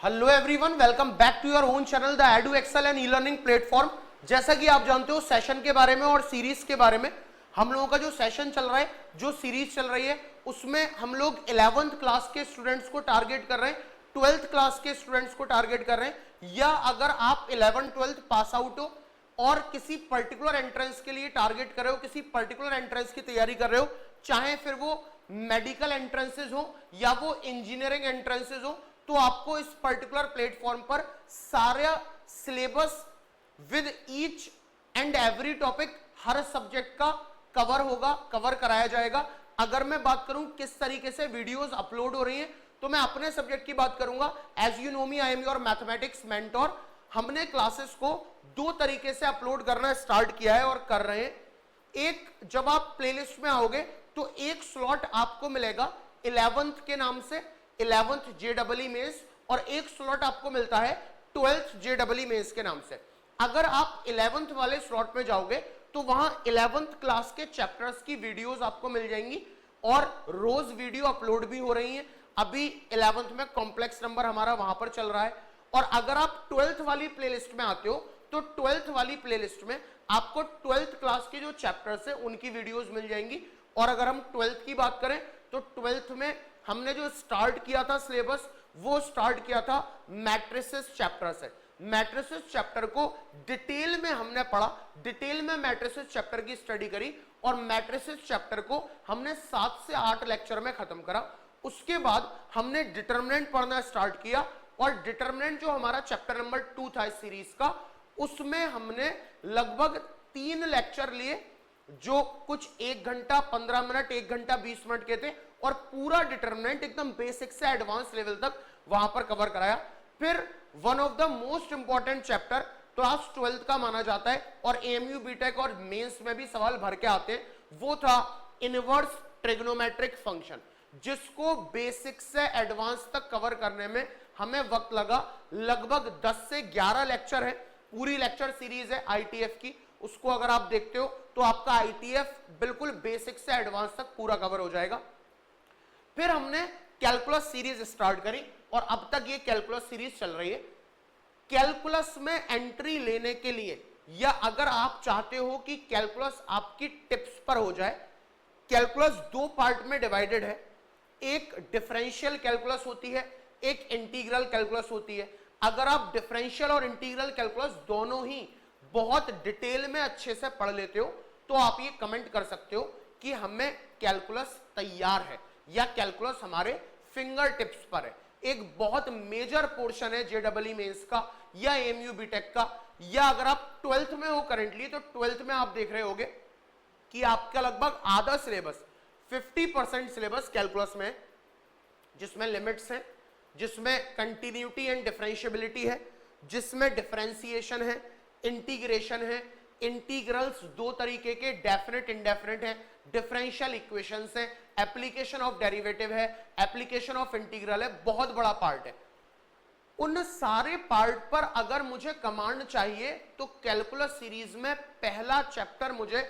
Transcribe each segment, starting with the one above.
Hello everyone, welcome back to your own channel the Edu Excel and e learning platform. जैसा कि आप जानते हो सेशन के बारे में और सीरीज के बारे में, हम लोगों का जो सेशन चल रहा है, जो सीरीज चल रही है, उसमें हम लोग 11th क्लास के स्टूडेंट्स को टारगेट कर रहे हैं, 12th क्लास के स्टूडेंट्स को टारगेट कर रहे हैं, या अगर आप 11th 12th पास आउट हो और किसी पर्टिकुलर एंट्रेंस के लिए टारगेट कर रहे हो, किसी पर्टिकुलर एंट्रेंस की तैयारी कर रहे हो, चाहे फिर वो मेडिकल एंट्रेंसेज हो या वो इंजीनियरिंग एंट्रेंसेज हो, तो आपको इस पर्टिकुलर प्लेटफॉर्म पर सारा syllabus with each and every topic, her subject का कवर होगा, कवर कराया जाएगा। अगर मैं बात करूं किस तरीके से वीडियोस अपलोड हो रही हैं, तो मैं अपने सब्जेक्ट की बात करूंगा। As you know me, I am your mathematics mentor. हमने क्लासेस को दो तरीके से अपलोड करना स्टार्ट किया है और कर रहे हैं। एक, जब आप प्लेलिस्ट में आओगे तो एक स्लॉट आपको मिलेगा 11th के नाम से, 11th JEE मेंस, और एक स्लॉट आपको मिलता है 12th JEE मेंस के नाम से। अगर आप 11th वाले स्लॉट में जाओगे तो वहां 11th क्लास के चैप्टर्स की वीडियोस आपको मिल जाएंगी और रोज वीडियो अपलोड भी हो रही हैं। अभी 11th में कॉम्प्लेक्स नंबर हमारा वहां पर चल रहा है। और अगर आप 12th वाली प्लेलिस्ट में आते हो तो 12th वाली प्लेलिस्ट में आपको 12th क्लास के जो चैप्टर्स है उनकी वीडियोस मिल जाएंगी। और अगर हम 12th की बात करें तो 12th में हमने जो स्टार्ट किया था सिलेबस, वो स्टार्ट किया था मैट्रिसेस चैप्टर से। मैट्रिसेस चैप्टर को डिटेल में हमने पढ़ा, डिटेल में मैट्रिसेस चैप्टर की स्टडी करी, और मैट्रिसेस चैप्टर को हमने 7 से 8 लेक्चर में खत्म करा। उसके बाद हमने डिटरमिनेंट पढ़ना स्टार्ट किया, और डिटरमिनेंट जो हमारा चैप्टर नंबर 2 था इस सीरीज का, उसमें हमने लगभग 3 लेक्चर लिए, जो कुछ 1 घंटा 15 मिनट, 1 घंटा 20 मिनट के थे, और पूरा डिटरमिनेंट एकदम बेसिक से एडवांस लेवल तक वहां पर कवर कराया। फिर one of the most important chapter class 12th का माना जाता है, और एएमयू बीटेक और मेंस में भी सवाल भर के आते हैं, वो था इनवर्स ट्रिग्नोमेट्रिक फंक्शन, जिसको बेसिक से एडवांस तक कवर करने में हमें वक्त लगा। लगभग 10 से 11 लेक्चर है, पूरी लेक्चर सीरीज है आईटीएफ की। उसको अगर आप देखते हो तो आपका आईटीएफ बिल्कुल बेसिक से एडवांस तक पूरा कवर हो जाएगा। फिर हमने कैलकुलस सीरीज स्टार्ट करी, और अब तक ये कैलकुलस सीरीज चल रही है। कैलकुलस में एंट्री लेने के लिए, या अगर आप चाहते हो कि कैलकुलस आपकी टिप्स पर हो जाए, कैलकुलस 2 पार्ट में डिवाइडेड है। एक डिफरेंशियल कैलकुलस होती है, एक इंटीग्रल कैलकुलस होती है। अगर आप डिफरेंशियल और इंटीग्रल कैलकुलस दोनों ही बहुत डिटेल में अच्छे से पढ़ लेते हो, तो आप ये कमेंट कर सकते हो कि हमें कैलकुलस तैयार है, या कैलकुलस हमारे फिंगर टिप्स पर है। एक बहुत मेजर पोर्शन है जेईई मेंस का या एएमयू बीटेक का, या अगर आप 12th में हो करेंटली, तो 12th में आप देख रहे होगे कि आपका लगभग आधा सिलेबस, 50% सिलेबस कैलकुलस में है, जिसमें लिमिट्स हैं, जिसमें कंटिन्यूटी एंड डिफरेंशिएबिलिटी है, जिसमें डिफरेंशिएशन है, इंटीग्रेशन है, इंटीग्रल्स 2 तरीके के, डेफिनेट इंडेफिनेट है, डिफरेंशियल इक्वेशंस है, एप्लीकेशन ऑफ डेरिवेटिव है, एप्लीकेशन ऑफ इंटीग्रल है, बहुत बड़ा पार्ट है। उन सारे पार्ट पर अगर मुझे कमांड चाहिए तो कैलकुलस सीरीज में पहला चैप्टर मुझे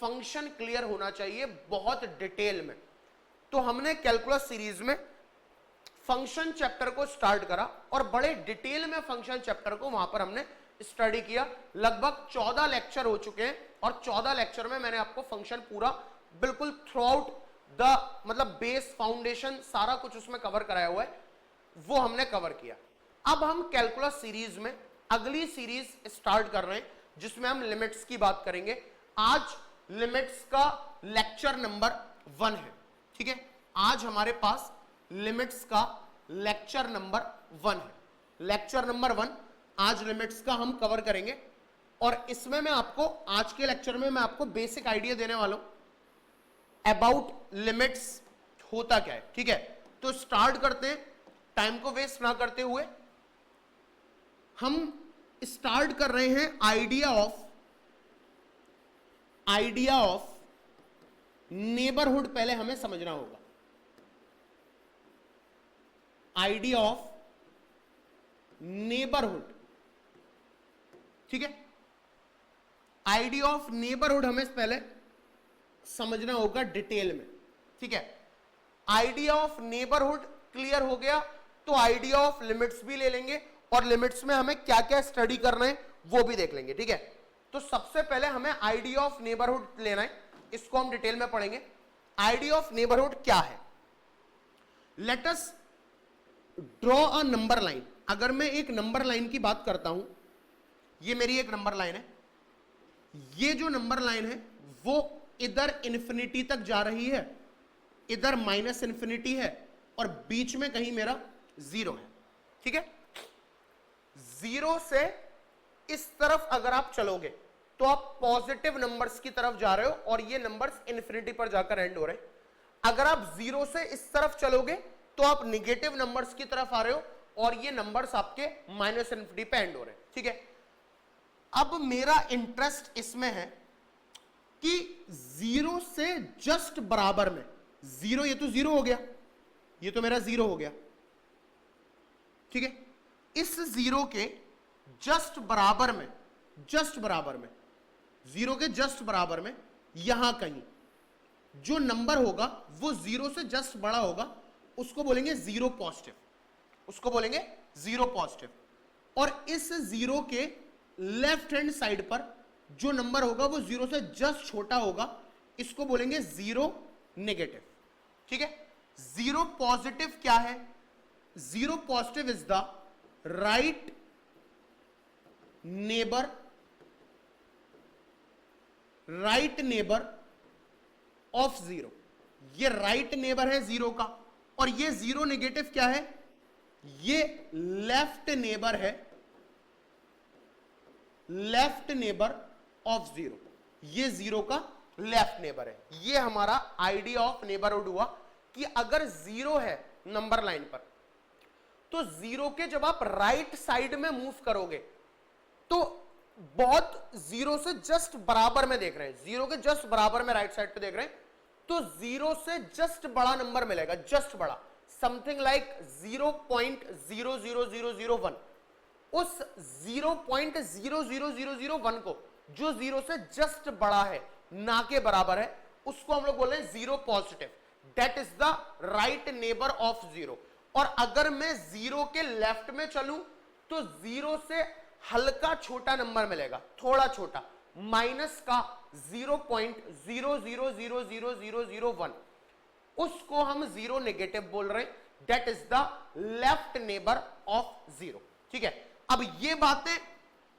फंक्शन क्लियर होना चाहिए बहुत डिटेल में। तो हमने कैलकुलस सीरीज में फंक्शन चैप्टर को स्टार्ट करा, और बड़े डिटेल में फंक्शन चैप्टर को वहां पर हमने स्टडी किया। लगभग 14 लेक्चर हो चुके हैं, और 14 लेक्चर में मैंने आपको फंक्शन पूरा बिल्कुल थ्रू आउट द, मतलब बेस, फाउंडेशन, सारा कुछ उसमें कवर कराया हुआ है, वो हमने कवर किया। अब हम कैलकुलस सीरीज में अगली सीरीज स्टार्ट कर रहे हैं, जिसमें हम लिमिट्स की बात करेंगे। आज लिमिट्स का लेक्चर नंबर 1 है, ठीक है। आज हमारे पास लिमिट्स का लेक्चर नंबर 1 है। लेक्चर नंबर 1 आज लिमिट्स का हम कवर करेंगे, और इसमें मैं आपको, आज के लेक्चर में मैं आपको बेसिक आइडिया देने वाला हूं अबाउट लिमिट्स होता क्या है, ठीक है। तो स्टार्ट करते हैं, टाइम को वेस्ट ना करते हुए। हम स्टार्ट कर रहे हैं आइडिया ऑफ नेबरहुड। पहले हमें समझना होगा आइडिया ऑफ नेबरहुड, ठीक है। आइडिया ऑफ नेबरहुड हमें पहले समझना होगा डिटेल में, ठीक है। आइडिया ऑफ नेबरहुड क्लियर हो गया। तो आइडिया ऑफ लिमिट्स भी ले लेंगे और लिमिट्स में हमें क्या क्या स्टडी करना है वो भी देख लेंगे, ठीक है। तो सबसे पहले हमें आइडिया ऑफ नेबरहुड लेना है, इसको हम डिटेल में पढ़ेंगे। आइडिया ऑफ नेबरहुड क्या है? Let us draw a number line. अगर मैं एक नंबर लाइन की बात करता हूं, ये मेरी एक नंबर लाइन है, ये जो नंबर लाइन है वो इधर इन्फिनिटी तक जा रही है, इधर माइनस इन्फिनिटी है और बीच में कहीं मेरा जीरो है, ठीक है। जीरो से इस तरफ अगर आप चलोगे तो आप पॉजिटिव नंबर्स की तरफ जा रहे हो और ये नंबर्स इन्फिनिटी पर जाकर एंड हो रहे हैं। अगर आप जीरो से इस तरफ चलोगे तो आप निगेटिव नंबर्स की तरफ आ रहे हो और ये नंबर्स आपके माइनस इन्फिनिटी पे एंड हो रहे हैं, ठीक है। अब मेरा इंटरेस्ट इसमें है कि जीरो से जस्ट बराबर में, जीरो, ये तो जीरो हो गया, ये तो मेरा जीरो हो गया, ठीक है। इस जीरो के जस्ट बराबर में, जस्ट बराबर में, जीरो के जस्ट बराबर में यहां कहीं जो नंबर होगा वो जीरो से जस्ट बड़ा होगा, उसको बोलेंगे जीरो पॉजिटिव, उसको बोलेंगे जीरो पॉजिटिव। और इस जीरो के लेफ्ट हैंड साइड पर जो नंबर होगा वो जीरो से जस्ट छोटा होगा, इसको बोलेंगे जीरो नेगेटिव, ठीक है। जीरो पॉजिटिव क्या है? Zero positive is the right neighbour, right neighbour of zero. ये राइट नेबर है जीरो का, और ये जीरो नेगेटिव क्या है? ये लेफ्ट नेबर है, लेफ्ट नेबर ऑफ जीरो। ये जीरो का लेफ्ट नेबर है। ये हमारा आइडिया ऑफ नेबरहुड हुआ कि अगर जीरो है नंबर लाइन पर तो जीरो के जब आप राइट साइड में मूव करोगे तो बहुत जीरो से जस्ट बराबर में देख रहे हैं, जीरो के जस्ट बराबर में राइट साइड पे देख रहे हैं, तो जीरो से जस्ट बड़ा नंबर मिलेगा, जस्ट बड़ा, समथिंग लाइक 0.00001। उस 0.00001 को जो जीरो से जस्ट बड़ा है, ना के बराबर है, उसको हम लोग बोल रहे हैं zero positive. That is the right neighbour of zero. और अगर मैं जीरो के लेफ्ट में चलूं तो जीरो से हल्का छोटा नंबर मिलेगा, थोड़ा छोटा, माइनस का 0.0000001, उसको हम जीरो नेगेटिव बोल रहे हैं। That is the left neighbour of zero, ठीक है। अब ये बातें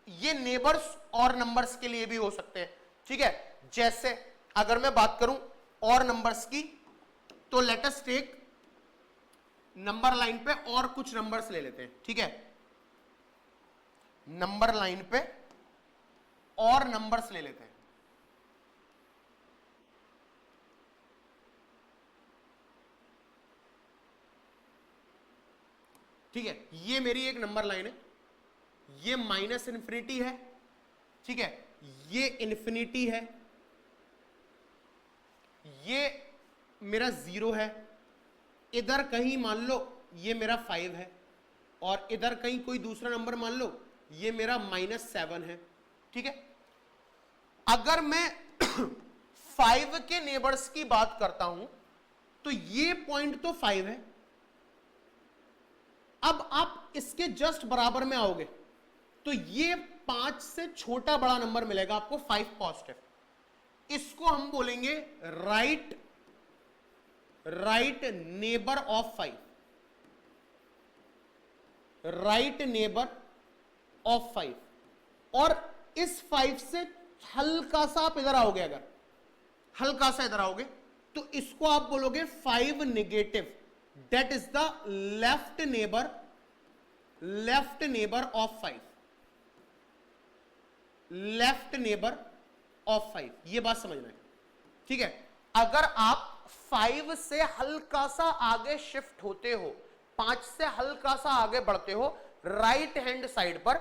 ये नेबर्स और नंबर्स के लिए भी हो सकते हैं, ठीक है। जैसे अगर मैं बात करूं और नंबर्स की, तो let us take number line पे और कुछ नंबर्स ले लेते हैं, ठीक है। नंबर लाइन पे और नंबर्स ले लेते हैं, ठीक है। ये मेरी एक नंबर लाइन है, ये माइनस इन्फिनिटी है, ठीक है, ये इन्फिनिटी है, ये मेरा जीरो है, इधर कहीं मान लो ये मेरा 5 है, और इधर कहीं कोई दूसरा नंबर मान लो ये मेरा -7 है, ठीक है। अगर मैं 5 के नेबर्स की बात करता हूं तो ये पॉइंट तो 5 है। अब आप इसके जस्ट बराबर में आओगे तो ये 5 से छोटा बड़ा नंबर मिलेगा आपको, 5 पॉजिटिव। इसको हम बोलेंगे right neighbour of 5, right neighbour of 5। और इस 5 से हल्का सा आप इधर आओगे, अगर हल्का सा इधर आओगे तो इसको आप बोलोगे 5 negative. That is the left neighbour of 5, left neighbour of 5। ये बात समझना है, ठीक है। अगर आप 5 से हल्का सा आगे शिफ्ट होते हो, 5 से हल्का सा आगे बढ़ते हो राइट हैंड साइड पर,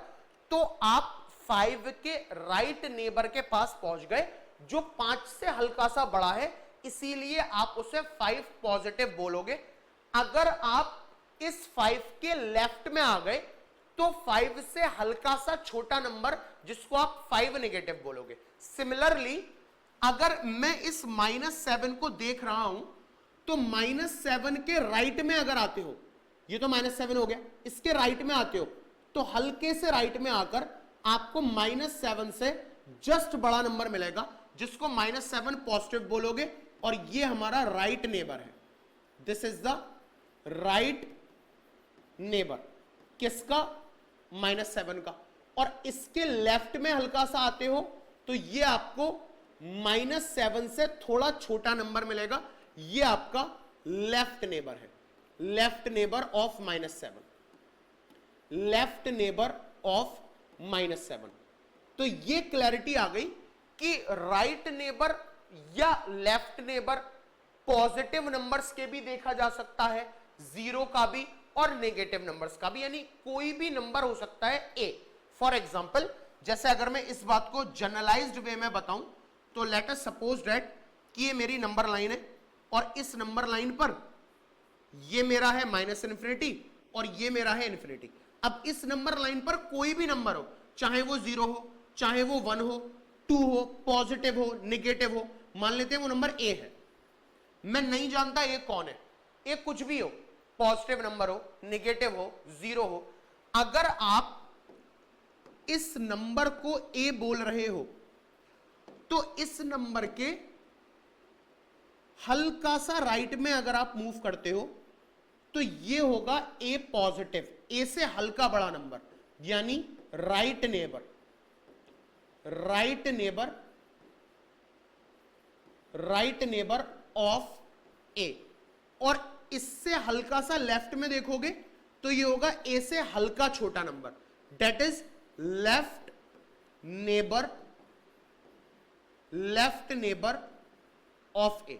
तो आप 5 के राइट नेबर के पास पहुंच गए, जो 5 से हल्का सा बड़ा है, इसीलिए आप उसे 5 पॉजिटिव बोलोगे। अगर आप इस 5 के लेफ्ट में आ गए तो 5 से हल्का सा छोटा नंबर, जिसको आप 5 नेगेटिव बोलोगे। सिमिलरली अगर मैं इस -7 को देख रहा हूं तो -7 के राइट में अगर आते हो ये तो -7 हो गया। इसके राइट में आते हो तो हल्के से राइट में आकर आपको -7 से जस्ट बड़ा नंबर मिलेगा, जिसको -7 पॉजिटिव बोलोगे, और ये हमारा राइट नेबर है। This is the right neighbour, किसका? -7 का। और इसके लेफ्ट में हल्का सा आते हो तो ये आपको -7 से थोड़ा छोटा नंबर मिलेगा, ये आपका लेफ्ट नेबर है, left neighbour of -7, left neighbour of -7। तो ये क्लैरिटी आ गई कि राइट नेबर या लेफ्ट नेबर पॉजिटिव नंबर्स के भी देखा जा सकता है, जीरो का भी और नेगेटिव नंबर्स का भी, यानी कोई भी नंबर हो सकता है ए। फॉर एग्जाम्पल, जैसे अगर मैं इस बात को जनरलाइज्ड वे में बताऊं तो लेट अस सपोज दैट कि ये मेरी नंबर लाइन है और इस नंबर लाइन पर ये मेरा है -इन्फिनिटी और ये मेरा है इन्फिनिटी। अब इस नंबर लाइन पर कोई भी नंबर हो, चाहे वो 0 हो, चाहे वो 1 हो, 2 हो, पॉजिटिव हो, नेगेटिव हो, मान लेते हैं वो नंबर ए है। मैं नहीं जानता ए कौन है, ए कुछ भी हो, पॉजिटिव नंबर हो, नेगेटिव हो, 0 हो, अगर आप इस नंबर को ए बोल रहे हो तो इस नंबर के हल्का सा राइट में अगर आप मूव करते हो तो ये होगा ए पॉजिटिव, ए से हल्का बड़ा नंबर, यानी right neighbour, right neighbour, right neighbour of A. और इससे हल्का सा लेफ्ट में देखोगे तो ये होगा ए से हल्का छोटा number, that is left neighbour, left neighbour of A.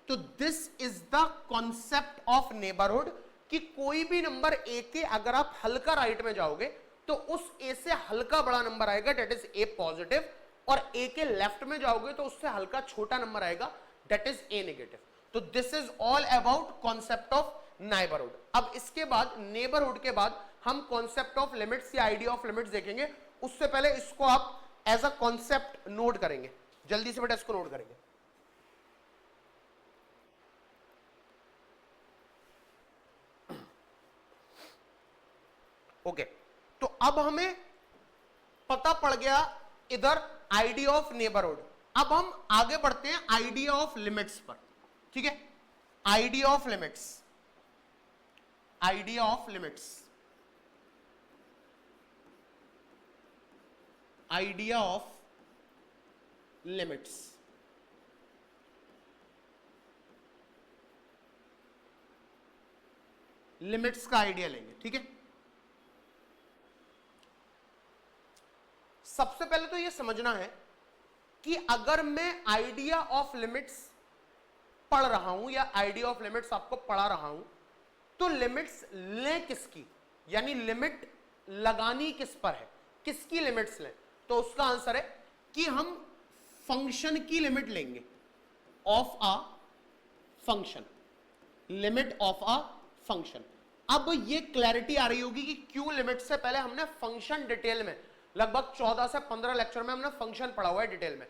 तो this is the concept of neighbourhood कि कोई भी नंबर ए के अगर आप हल्का राइट में जाओगे तो उस ए से हल्का बड़ा नंबर आएगा, दैट इज ए पॉजिटिव, और ए के लेफ्ट में जाओगे तो उससे हल्का छोटा नंबर आएगा, दैट इज ए नेगेटिव। तो this is all about concept of neighbourhood. अब इसके बाद, नेबरहुड के बाद हम कॉन्सेप्ट ऑफ लिमिट्स या आइडिया ऑफ लिमिट्स देखेंगे। उससे पहले इसको आप एज अ कॉन्सेप्ट नोट करेंगे, जल्दी से बेटा इसको नोट करेंगे। ओके, तो अब हमें पता पड़ गया इधर आइडिया ऑफ नेबरहुड। अब हम आगे बढ़ते हैं आइडिया ऑफ लिमिट्स पर, ठीक है? Idea of limits, idea of limits, idea of limits. Limits का आइडिया लेंगे, ठीक है? सबसे पहले तो यह समझना है कि अगर मैं आइडिया ऑफ लिमिट्स पढ़ रहा हूं या आइडिया ऑफ लिमिट्स आपको पढ़ा रहा हूं तो लिमिट्स लें किसकी, यानी लिमिट लगानी किस पर है, किसकी लिमिट्स लें? तो उसका आंसर है कि हम फंक्शन की लिमिट लेंगे, of a function, limit of a function. अब ये क्लैरिटी आ रही होगी कि क्यों लिमिट से पहले हमने फंक्शन डिटेल में, लगभग 14 से 15 लेक्चर में हमने फंक्शन पढ़ा हुआ है डिटेल में।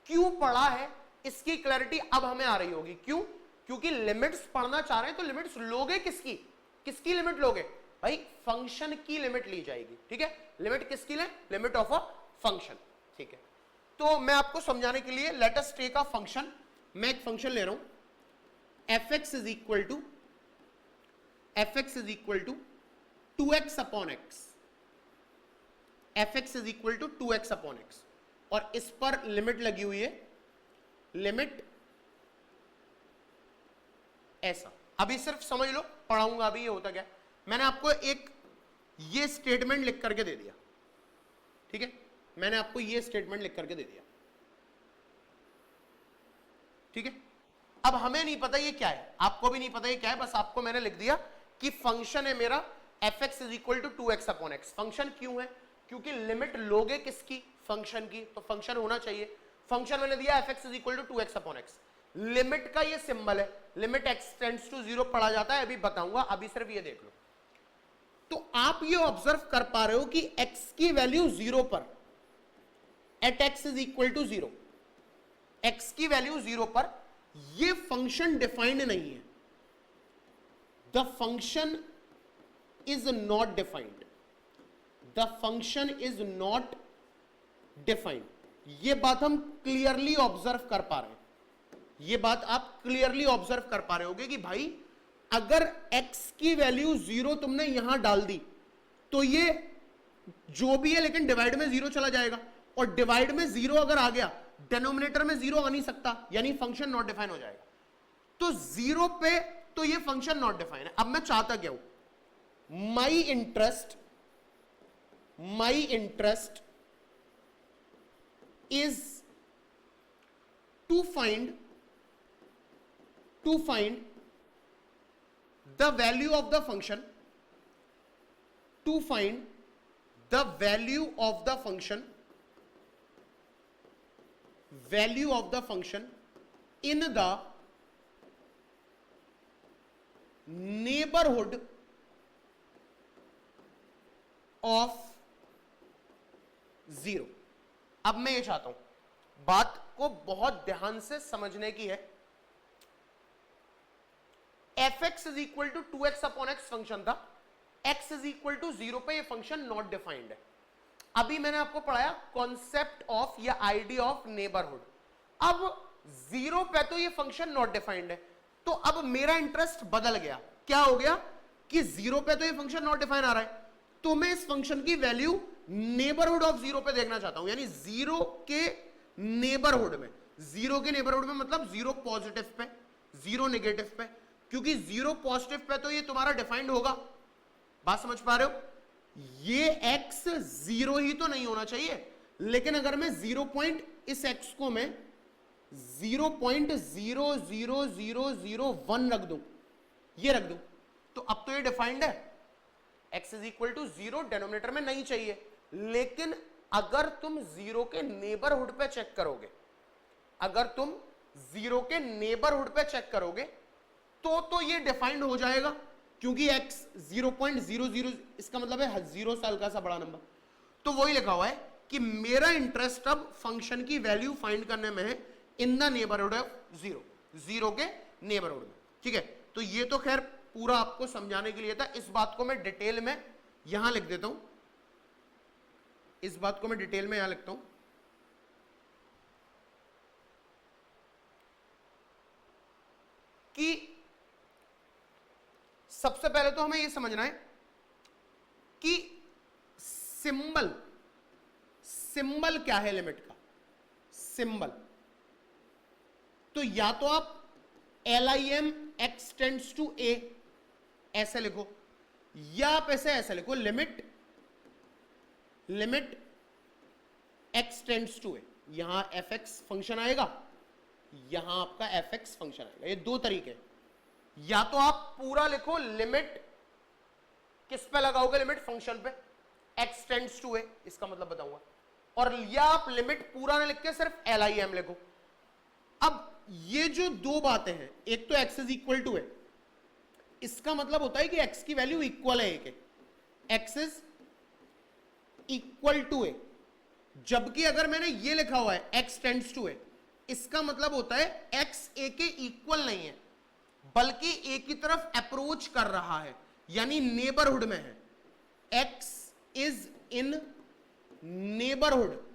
क्यों पढ़ा है इसकी क्लैरिटी अब हमें आ रही होगी। क्यों? क्योंकि लिमिट्स पढ़ना चाह रहे हैं तो लिमिट्स लोगे किसकी, किसकी लिमिट लोगे भाई? फंक्शन की लिमिट ली जाएगी, ठीक है? लिमिट किसकी लें? लिमिट ऑफ अ फंक्शन, ठीक है? तो मैं आपको समझाने के लिए let us take a function. मैं एक फंक्शन ले रहा हूं, fx is equal to, fx is equal to 2x upon x, fx is equal to 2x upon x, और इस पर लिमिट लगी हुई है, लिमिट ऐसा। अभी सिर्फ समझ लो, पढ़ाऊंगा अभी ये होता क्या। मैंने आपको एक ये स्टेटमेंट लिख करके दे दिया, ठीक है? मैंने आपको ये स्टेटमेंट लिख करके दे दिया, ठीक है? अब हमें नहीं पता ये क्या है, आपको भी नहीं पता ये क्या है, बस आपको मैंने लिख दिया कि फंक्शन है मेरा fx is equal to 2x upon x। Function क्यों है? क्योंकि लिमिट लोगे किसकी? फंक्शन की, तो फंक्शन होना चाहिए। फंक्शन मैंने दिया fx is equal to 2x upon x। Limit का ये सिंबल है, लिमिट x टेंड्स टू 0 पढ़ा जाता है, अभी बताऊंगा, अभी सिर्फ ये देख लो। तो आप ये ऑब्जर्व कर पा रहे हो कि x की वैल्यू 0 पर, at x is equal to 0, x की वैल्यू 0 पर ये फंक्शन डिफाइंड नहीं है। The function is not defined, the function is not defined, ये बात हम क्लियरली ऑब्जर्व कर पा रहे हैं, ये बात आप क्लियरली ऑब्जर्व कर पा रहे होगे कि भाई अगर x की वैल्यू 0 तुमने यहां डाल दी तो ये जो भी है लेकिन डिवाइड में 0 चला जाएगा, और डिवाइड में 0 अगर आ गया डिनोमिनेटर में 0 आ नहीं सकता, यानी फंक्शन नॉट डिफाइन हो जाएगा। तो 0 पे तो ये फंक्शन नॉट डिफाइन है। अब मैं चाहता क्या हूं, my interest is to find the value of the function, to find the value of the function in the neighborhood of 0। अब मैं ये चाहता हूं, बात को बहुत ध्यान से समझने की है। fx is equal to 2x upon x function था, x इज इक्वल टू 0 पे ये फंक्शन नॉट डिफाइंड है। अभी मैंने आपको पढ़ाया कॉन्सेप्ट ऑफ या आइडिया ऑफ नेबरहुड। अब 0 पे तो ये फंक्शन नॉट डिफाइंड है, तो अब मेरा इंटरेस्ट बदल गया, क्या हो गया कि 0 पे तो ये फंक्शन नॉट डिफाइन आ रहा है, तो मैं इस फंक्शन की वैल्यू नेबरहुड ऑफ 0 पे देखना चाहता हूं, यानी 0 के नेबरहुड में, 0 के नेबरहुड में मतलब 0 पॉजिटिव पे, 0 नेगेटिव पे, क्योंकि 0 पॉजिटिव पे तो ये तुम्हारा डिफाइंड होगा। बात समझ पा रहे हो, ये x 0 ही तो नहीं होना चाहिए, लेकिन अगर मैं 0 पॉइंट इस x को मैं 0.00001 रख दूं, ये रख दूं, तो अब तो ये डिफाइंड है, x is equal to 0 denominator में नहीं चाहिए। लेकिन अगर तुम 0 के नेबरहुड पे चेक करोगे, अगर तुम 0 के नेबरहुड पे चेक करोगे तो ये डिफाइंड हो जाएगा, क्योंकि x 0.00, इसका मतलब है 0 से हल्का सा बड़ा नंबर। तो वही लिखा हुआ है कि मेरा इंटरेस्ट अब फंक्शन की वैल्यू फाइंड करने में है इन द नेबरहुड ऑफ 0, 0 के नेबरहुड में। ठीक है, तो ये तो खैर पूरा आपको समझाने के लिए था। इस बात को मैं डिटेल में यहां लिख देता हूं, इस बात को मैं डिटेल में यहां लिखता हूं कि सबसे पहले तो हमें यह समझना है कि सिंबल क्या है लिमिट का। सिंबल तो या तो आप LIM x tends to a ऐसे लिखो, या आप ऐसे लिखो limit x tends to a, यहां fx फंक्शन आएगा, यहां आपका fx फंक्शन आएगा। ये दो तरीके हैं, या तो आप पूरा लिखो लिमिट किस पे लगाओगे, लिमिट फंक्शन पे, x टेंड्स टू a, इसका मतलब बताऊंगा, और या आप लिमिट पूरा ना लिख के सिर्फ LIM लिखो। अब ये जो दो बातें हैं, एक तो x is equal to a, इसका मतलब होता है कि x की वैल्यू इक्वल है a के, x is equal to a, जबकि अगर मैंने ये लिखा हुआ है x टेंड्स टू a, इसका मतलब होता है x a के इक्वल नहीं है, बल्कि a की तरफ अप्रोच कर रहा है, यानी नेबरहुड में है। x is in neighbourhood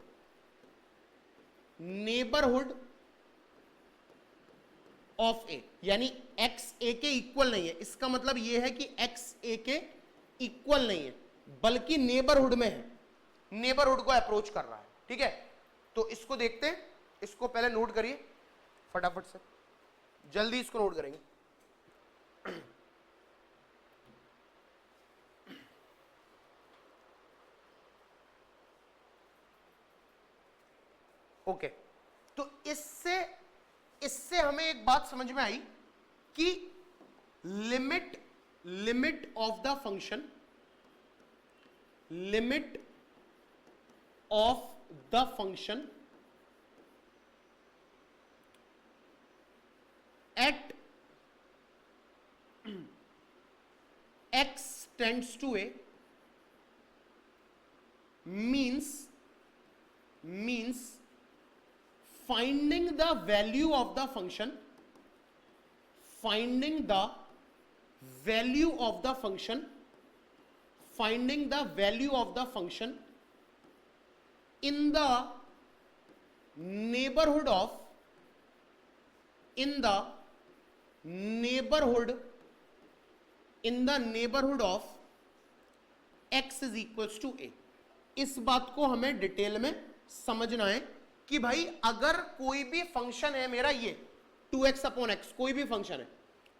of a, यानी x a के इक्वल नहीं है। इसका मतलब यह है कि x a के इक्वल नहीं है, बल्कि नेबरहुड में है, नेबरहुड को अप्रोच कर रहा है। ठीक है, तो इसको देखते हैं, इसको पहले नोट करिए फटाफट से, जल्दी इसको नोट करेंगे। ओके, तो इससे हमें एक बात समझ में आई कि limit of the function, limit of the function at x tends to a means finding the value of the function, finding the value of the function finding the value of the function in the neighbourhood of of x is equals to a। इस बात को हमें detail में समझना है कि भाई अगर कोई भी फंक्शन है मेरा, ये 2x अपॉन एक्स कोई भी फंक्शन है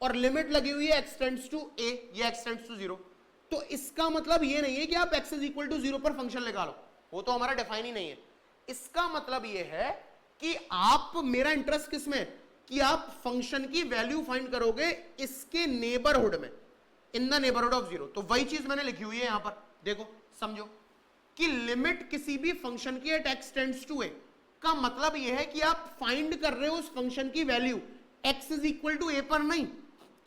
और लिमिट लगी हुई है x टेंड्स टू a या x टेंड्स टू 0, तो इसका मतलब ये नहीं है कि आप x इज इक्वल टू 0 पर फंक्शन लगा लो, वो तो हमारा डिफाइन ही नहीं है। इसका मतलब ये है कि आप, मेरा इंटरेस्ट किसमें, कि आप फंक्शन की वैल्यू फाइंड करोगे इसके नेबरहुड में, इन द नेबरहुड ऑफ 0। तो वही चीज मैंने लिखी हुई है यहां पर, देखो समझो कि लिमिट किसी भी फंक्शन की at x tends to a का मतलब यह है कि आप फाइंड कर रहे हो उस फंक्शन की value x is equal to a पर, नहीं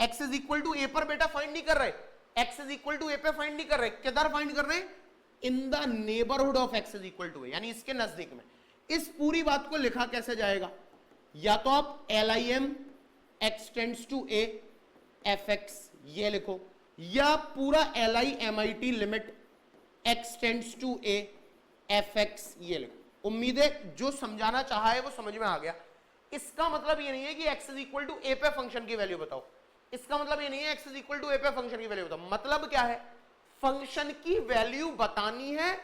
x is equal to a पर बेटा फाइंड नहीं कर रहे, x is equal to a पे फाइंड नहीं कर रहे, किधर फाइंड कर रहे हैं, in the neighbourhood of x is equal to a, यानी इसके नजदीक में। इस पूरी बात को लिखा कैसे जाएगा, या तो आप LIM x tends to a fx ये लिखो, या पूरा LIMIT limit x tends to a fx ये लिखो। उम्मीद है जो समझाना चाहा है वो समझ में आ गया। इसका मतलब ये नहीं है कि x is equal to a पे फंक्शन की वैल्यू बताओ, इसका मतलब ये नहीं है x is equal to a पे फंक्शन की वैल्यू बताओ। मतलब क्या है, फंक्शन की वैल्यू बतानी है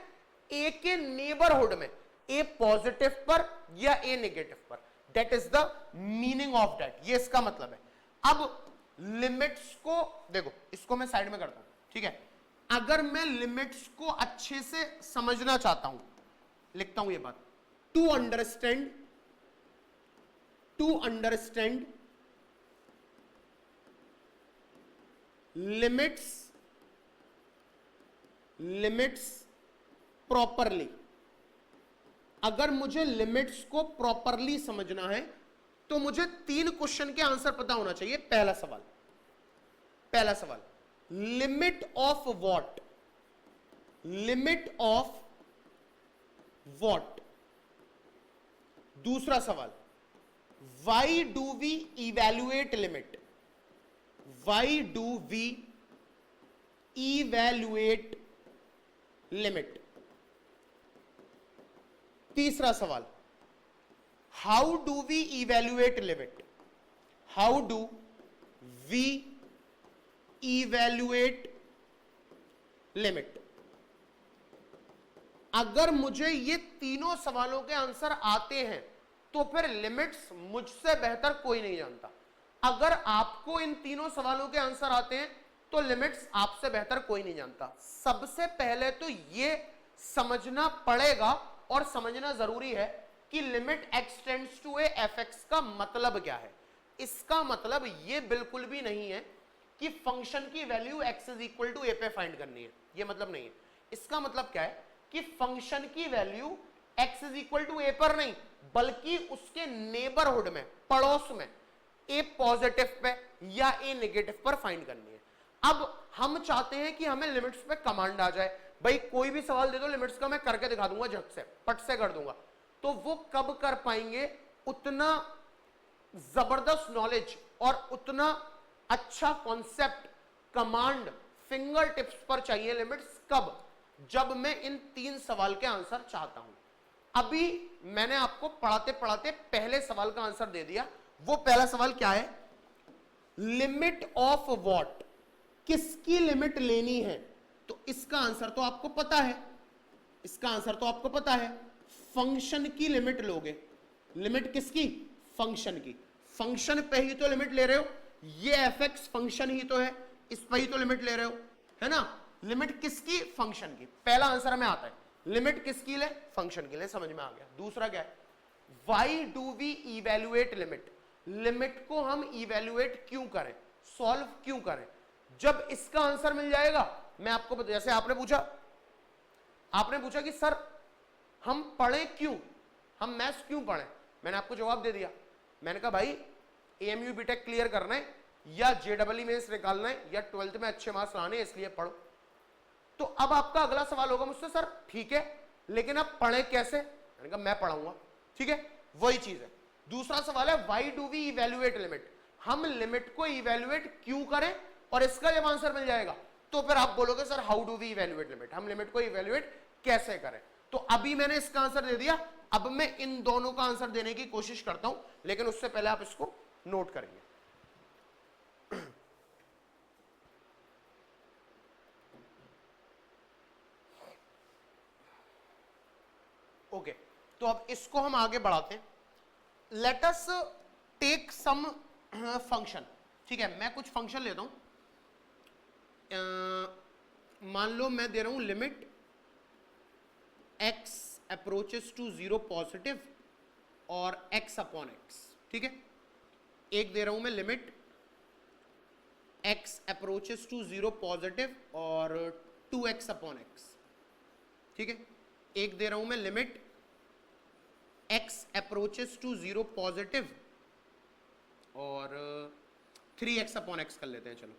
a के नेबरहुड में, a पॉजिटिव पर या a नेगेटिव पर, that is the meaning of that, ये इसका मतलब है। अब लिमिट्स को देखो, इसको मैं साइड में करता हूं, ठीक है। अगर मैं लिमिट्स को अच्छे से समझना चाहता हूं, लिखता हूं ये बात, टू अंडरस्टैंड लिमिट्स प्रॉपरली, अगर मुझे लिमिट्स को प्रॉपरली समझना है तो मुझे 3 क्वेश्चन के आंसर पता होना चाहिए। पहला सवाल लिमिट ऑफ व्हाट, दूसरा सवाल why do we evaluate limit, तीसरा सवाल how do we evaluate limit. अगर मुझे ये तीनों सवालों के आंसर आते हैं तो फिर लिमिट्स मुझसे बेहतर कोई नहीं जानता। अगर आपको इन तीनों सवालों के आंसर आते हैं तो लिमिट्स आपसे बेहतर कोई नहीं जानता। सबसे पहले तो ये समझना पड़ेगा और समझना जरूरी है कि limit x tends to a fx का मतलब क्या है। इसका मतलब ये बिल्कुल भी नहीं है कि फंक्शन की value x is equal to a पे फाइंड करनी है, ये मतलब नहीं है। इसका मतलब क्या है कि फंक्शन की value x is equal to a पर नहीं, बल्कि उसके नेबरहुड में, पड़ोस में, a पॉजिटिव पे या a नेगेटिव पर फाइंड करनी है। अब हम चाहते हैं कि हमें लिमिट्स पे कमांड आ जाए, भाई कोई भी सवाल दे दो लिमिट्स का, मैं करके दिखा दूंगा, झट से पट से कर दूंगा। तो वो कब कर पाएंगे, उतना जबरदस्त नॉलेज और उतना अच्छा कॉन्सेप्ट, कमांड फिंगर टिप्स पर चाहिए लिमिट्स, कब, जब मैं इन 3 सवाल के आंसर चाहता हूं। अभी मैंने आपको पढ़ाते पढ़ाते पहले सवाल का आंसर दे दिया। वो पहला सवाल क्या है, लिमिट ऑफ व्हाट, किसकी लिमिट लेनी है। तो इसका आंसर तो आपको पता है, फंक्शन की लिमिट लोगे। लिमिट किसकी, फंक्शन की। फंक्शन पे ही तो लिमिट ले रहे हो, ये fx फंक्शन ही तो है, इस पे ही तो लिमिट ले रहे हो, है ना। लिमिट किसकी, फंक्शन की। पहला आंसर हमें आता है, लिमिट किसकी ले, फंक्शन की ले, समझ में आ गया। दूसरा क्या है, why do we evaluate limit, limit को हम इवैल्यूएट क्यों करें, सॉल्व क्यों करें। जब इसका आंसर मिल जाएगा, मैं आपको बता, जैसे आपने पूछा कि सर हम पढ़ें क्यों, हम मैथ्स क्यों पढ़ें, मैंने आपको जवाब दे दिया। मैंने कहा भाई AMU बीटेक क्लियर करना है या JEE मेंस निकालना है या 12th में अच्छे मार्क्स लाने हैं, इसलिए पढ़ो। तो अब आपका अगला सवाल होगा मुझसे, सर ठीक है लेकिन अब पढ़े कैसे, मैंने कहा मैं पढ़ाऊंगा, ठीक है, वही चीज है। दूसरा सवाल है why do we evaluate limit, हम लिमिट को इवैल्यूएट क्यों करें, और इसका जब आंसर मिल जाएगा तो फिर आप बोलोगे sir how do we evaluate limit, हम लिमिट को इवेल्युएट कैसे करें। तो अभी मैंने इसका आंसर दे दिया, अब मैं इन दोनों का आंसर देने की कोशिश करता हूं, लेकिन उससे पहले आप इसको नोट करेंगे। ओके, तो अब इसको हम आगे बढ़ाते हैं। Let us take some function, ठीक है, मैं कुछ फंक्शन लेता हूं। मान लो मैं दे रहा हूं limit x approaches to 0 positive और x अपॉन x, ठीक है। एक दे रहा हूं मैं limit x approaches to 0 positive और 2x अपॉन x, ठीक है। एक दे रहा हूं मैं limit x approaches to 0 positive और 3x अपॉन x कर लेते हैं, चलो,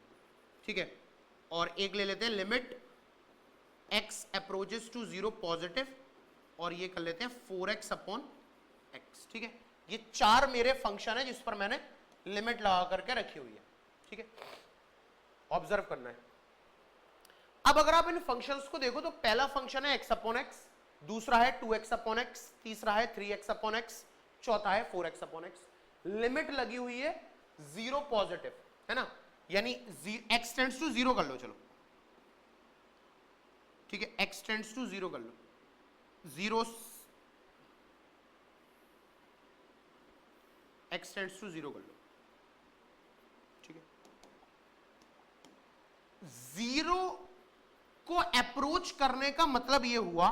ठीक है। और एक ले लेते हैं limit x approaches to 0 positive और ये कर लेते हैं 4x अपॉन x, ठीक है। ये चार मेरे फंक्शन है जिस पर मैंने लिमिट लगा करके रखी हुई है, ठीक है। ऑब्जर्व करना है। अब अगर आप इन फंक्शंस को देखो तो पहला फंक्शन है x अपॉन x, दूसरा है 2x अपॉन x, तीसरा है 3x अपॉन x, चौथा है 4x अपॉन x। लिमिट लगी हुई है 0 पॉजिटिव, है ना, यानी x टेंड्स टू 0 कर लो, चलो, ठीक है, x टेंड्स टू 0 कर लो, 0 x टेंड्स टू 0 कर लो, ठीक है। 0 को अप्रोच करने का मतलब यह हुआ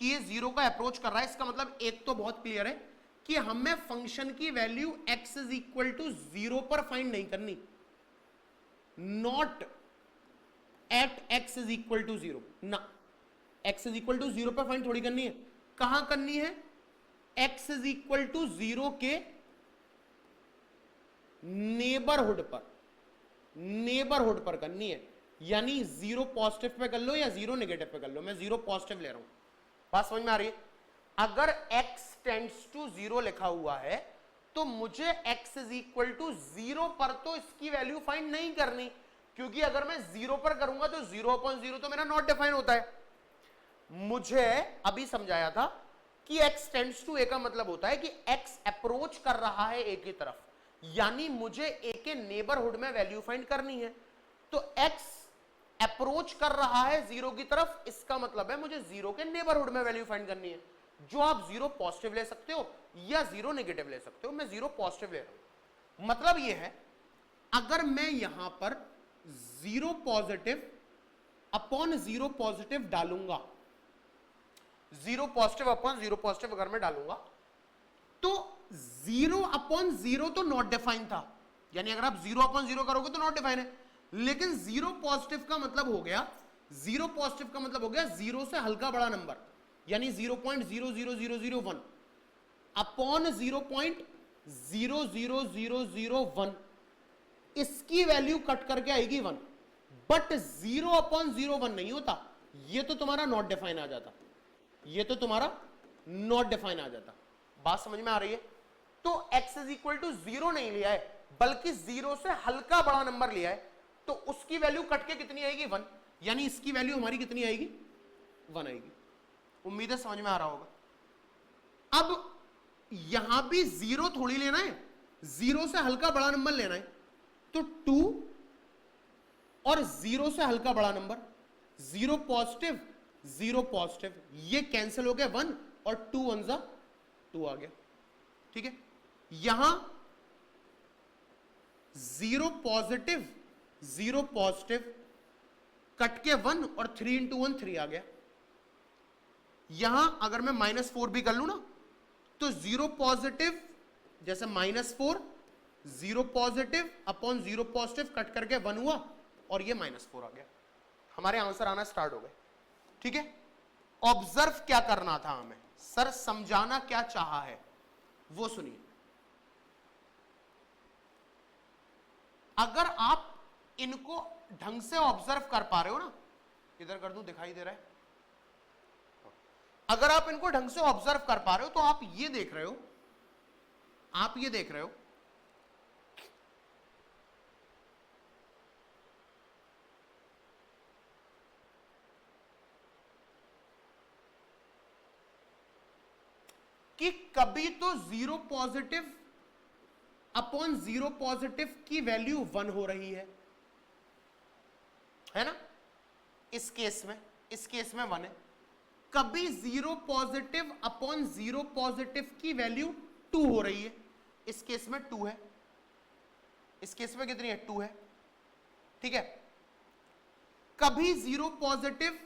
कि ये 0 का अप्रोच कर रहा है, इसका मतलब एक तो बहुत क्लियर है कि हमें फंक्शन की value x is equal to 0 पर फाइंड नहीं करनी, not at x is equal to 0 ना, x इज इक्वल टू 0 पर फाइंड थोड़ी करनी है। कहां करनी है? x इज इक्वल टू 0 के नेबरहुड पर करनी है, यानी 0 पॉजिटिव पे कर लो या 0 नेगेटिव पे कर लो, मैं 0 पॉजिटिव ले रहा हूं। बात समझ में आ रही है? अगर x टेंड्स टू 0 लिखा हुआ है तो मुझे x इज इक्वल टू 0 पर तो इसकी वैल्यू फाइंड नहीं करनी, क्योंकि अगर मैं 0 पर करूंगा तो 0 अपॉन 0 तो मेरा नॉट डिफाइन होता है। मुझे अभी समझाया था कि x टेंड्स टू a का मतलब होता है कि x अप्रोच कर रहा है a की तरफ, यानी मुझे a के नेबरहुड में वैल्यू फाइंड करनी है। तो x अप्रोच कर रहा है 0 की तरफ, इसका मतलब है मुझे 0 के नेबरहुड में वैल्यू फाइंड करनी है, जो आप 0 पॉजिटिव ले सकते हो या 0 नेगेटिव ले सकते हो। मैं 0 पॉजिटिव ले रहा हूं, मतलब यह है अगर मैं यहां पर 0 पॉजिटिव अपॉन 0 पॉजिटिव डालूंगा, 0 पॉजिटिव अपॉन 0 पॉजिटिव अगर मैं डालूंगा तो 0 अपॉन 0 तो नॉट डिफाइन था, यानी अगर आप 0 अपॉन 0 करोगे तो नॉट डिफाइन है, लेकिन 0 पॉजिटिव का मतलब हो गया, 0 पॉजिटिव का मतलब हो गया 0 से हल्का बड़ा नंबर, यानी 0.00001 अपॉन 0.00001, इसकी वैल्यू कट करके आएगी 1, बट 0 अपॉन 01 नहीं होता, ये तो तुम्हारा नॉट डिफाइन आ जाता, ये तो तुम्हारा नॉट डिफाइन आ जाता। बात समझ में आ रही है? तो x इज इक्वल टू 0 नहीं लिया है, बल्कि 0 से हल्का बड़ा नंबर लिया है, तो उसकी वैल्यू कट के कितनी आएगी? 1, यानी इसकी वैल्यू हमारी कितनी आएगी? 1 आएगी। उम्मीद है समझ में आ रहा होगा। अब यहां भी 0 थोड़ी लेना है, 0 से हल्का बड़ा नंबर लेना है, तो 2 और 0 से हल्का बड़ा नंबर, 0 पॉजिटिव 0 पॉजिटिव, ये कैंसिल हो गया 1 और 2 1 जा 2 आ गया, ठीक है। यहां 0 पॉजिटिव कट के 1 और 3 इंटू 1 3 आ गया। यहां अगर मैं -4 भी कर लू ना तो 0 पॉजिटिव जैसे -4, 0 पॉजिटिव अपॉन 0 पॉजिटिव कट करके 1 हुआ और ये -4 आ गया। हमारे आंसर आना स्टार्ट हो गए, ठीक है। ऑब्जर्व क्या करना था हमें, सर समझाना क्या चाहा है वो सुनिए। अगर आप इनको ढंग से ऑब्जर्व कर पा रहे हो ना, इधर कर दूं, दिखाई दे रहा है? अगर आप इनको ढंग से ऑब्जर्व कर पा रहे हो तो आप ये देख रहे हो, कि कभी तो zero positive upon zero positive की वैल्यू 1 हो रही है ना, इस केस में 1 है। कभी zero positive upon zero positive की वैल्यू 2 हो रही है, इस केस में 2 है, इस केस में कितनी है, 2 है, ठीक है। कभी zero positive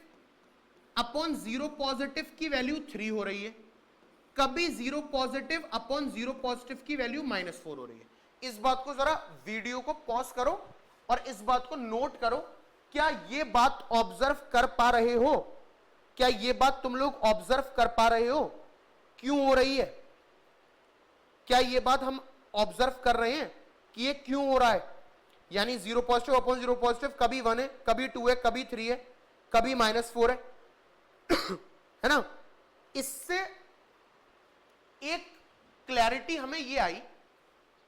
upon zero positive की वैल्यू 3 हो रही है, कभी zero positive upon zero positive की वैल्यू -4 हो रही है। इस बात को जरा वीडियो को पॉज करो और इस बात को नोट करो, क्या ये बात ऑब्जर्व कर पा रहे हो, क्या ये बात तुम लोग ऑब्जर्व कर पा रहे हो क्यों हो रही है, क्या ये बात हम ऑब्जर्व कर रहे हैं कि ये क्यों हो रहा है, यानी zero positive upon zero positive कभी 1 है, कभी 2 है, कभी 3 है, कभी -4 है है ना। इससे एक क्लैरिटी हमें ये आई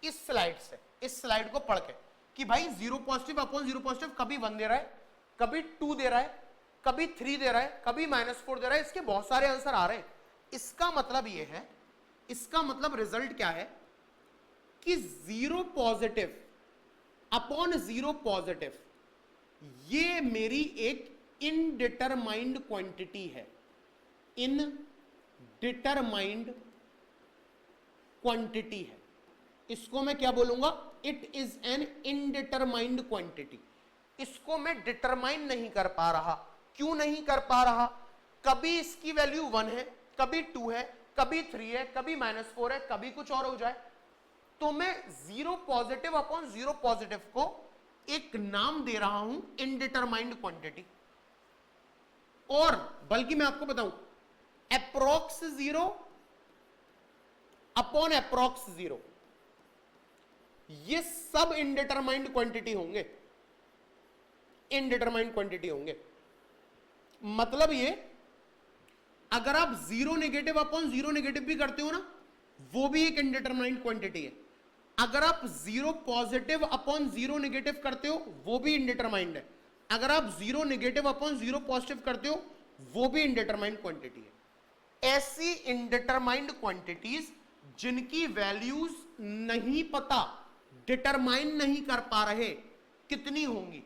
इस स्लाइड से, इस स्लाइड को पढ़ के, कि भाई zero positive upon zero positive कभी 1 दे रहा है, कभी 2 दे रहा है, कभी 3 दे रहा है, कभी -4 दे रहा है, इसके बहुत सारे आंसर आ रहे हैं। इसका मतलब ये है, इसका मतलब रिजल्ट क्या है कि zero positive upon zero positive ये मेरी एक इनडिटरमाइंड क्वांटिटी है, इनडिटरमाइंड क्वांटिटी है। इसको मैं क्या बोलूंगा, इट इज एन इनडिटरमाइंड क्वांटिटी। इसको मैं डिटरमाइन नहीं कर पा रहा, क्यों नहीं कर पा रहा, कभी इसकी वैल्यू 1 है, कभी 2 है, कभी 3 है, कभी -4 है, कभी कुछ और हो जाए। तो मैं zero positive upon zero positive को एक नाम दे रहा हूं, इनडिटरमाइंड क्वांटिटी। और बल्कि मैं आपको बताऊं, अप्रोक्स 0 अपॉन अप्रोक्स 0 ये सब इनडिटरमाइंड क्वांटिटी होंगे, इनडिटरमाइंड क्वांटिटी होंगे। मतलब ये, अगर आप zero negative upon zero negative भी करते हो ना, वो भी एक इनडिटरमाइंड क्वांटिटी है। अगर आप zero positive upon zero negative करते हो, वो भी इनडिटरमाइंड है। अगर आप zero negative upon zero positive करते हो, वो भी इनडिटरमाइंड क्वांटिटी है। ऐसी इनडिटरमाइंड क्वांटिटीज जिनकी वैल्यूज नहीं पता, डिटरमाइन नहीं कर पा रहे कितनी होंगी,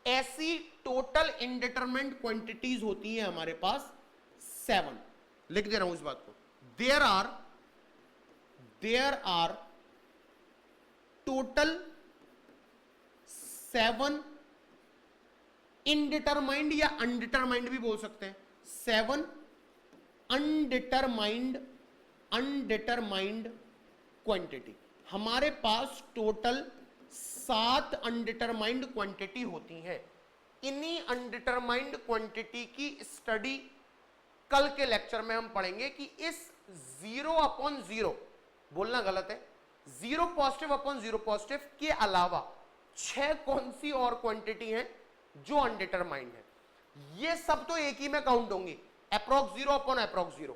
ऐसी टोटल इनडिटरमाइंड क्वांटिटीज होती हैं हमारे पास 7। लिख दे रहा हूं इस बात को, देयर आर टोटल 7 इनडिटरमाइंड या अनडिटरमाइंड भी बोल सकते हैं, 7 अनडिटरमाइंड क्वांटिटी। हमारे पास टोटल 7 अनडिटरमाइंड क्वांटिटी होती हैं। इन्हीं अनडिटरमाइंड क्वांटिटी की स्टडी कल के लेक्चर में हम पढ़ेंगे कि इस 0 अपॉन 0, बोलना गलत है, zero positive upon zero positive के अलावा 6 कौन सी और क्वांटिटी हैं जो अनडिटरमाइंड है। ये सब तो एक ही में काउंट होंगी, अप्रॉक्स 0 अपॉन अप्रॉक्स 0।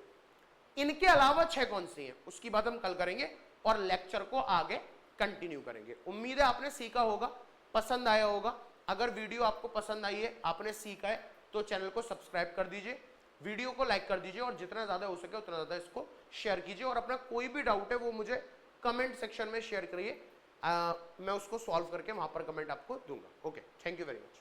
इनके अलावा 6 कौन सी हैं उसकी बात हम कल करेंगे और लेक्चर को आगे कंटिन्यू करेंगे। उम्मीद है आपने सीखा होगा, पसंद आया होगा। अगर वीडियो आपको पसंद आई है, आपने सीखा है, तो चैनल को सब्सक्राइब कर दीजिए, वीडियो को लाइक कर दीजिए और जितना ज्यादा हो सके उतना ज्यादा इसको शेयर कीजिए। और अपना कोई भी डाउट है वो मुझे कमेंट सेक्शन में शेयर करिए, मैं उसको सॉल्व करके वहां पर कमेंट आपको दूंगा। Okay, thank you very much.